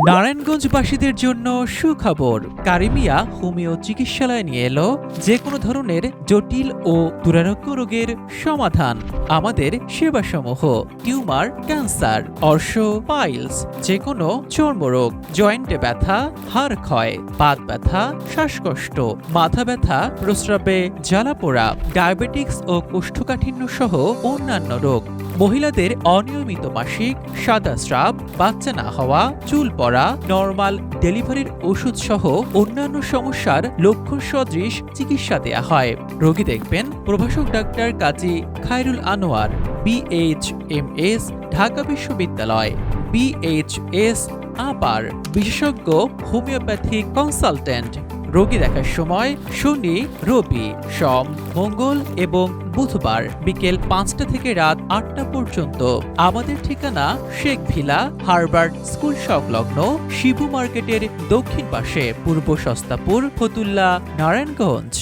নারায়ণগঞ্জবাসীদের জন্য সুখবর। কারিমিয়া হোমিও চিকিৎসালয় নিয়ে এলো যে কোনো ধরনের জটিল ও দুরারোগ্য রোগের সমাধান। আমাদের সেবাসমূহ: টিউমার, ক্যান্সার, অর্শ, পাইলস, যে কোনো চর্মরোগ, জয়েন্টে ব্যথা, হাড় ক্ষয়, পাত ব্যথা, শ্বাসকষ্ট, মাথা ব্যথা, প্রস্রাবে জ্বালাপোড়া, ডায়াবেটিক্স ও কোষ্ঠকাঠিন্য সহ অন্যান্য রোগ, মহিলাদের অনিয়মিত মাসিক, সাদা স্রাব, বাচ্চা না হওয়া, চুল পড়া, নরমাল ডেলিভারির ওষুধ সহ অন্যান্য সমস্যার লক্ষণ সদৃশ চিকিৎসা দেয়া হয়। রোগী দেখবেন প্রভাষক ডাক্তার কাজী খায়রুল আনোয়ার, BHMS, ঢাকা বিশ্ববিদ্যালয়, BHS আপার, বিশেষজ্ঞ হোমিওপ্যাথিক কনসালটেন্ট। রোগী দেখার সময় শনি, রবি, সোম, মঙ্গল এবং বুধবার বিকেল 5টা থেকে রাত 8টা পর্যন্ত। আমাদের ঠিকানা শেখ ভিলা, হার্বার্ট স্কুল সংলগ্ন, শিবু মার্কেটের দক্ষিণ পাশে, পূর্ব সস্তাপুর, ফতুল্লা, নারায়ণগঞ্জ।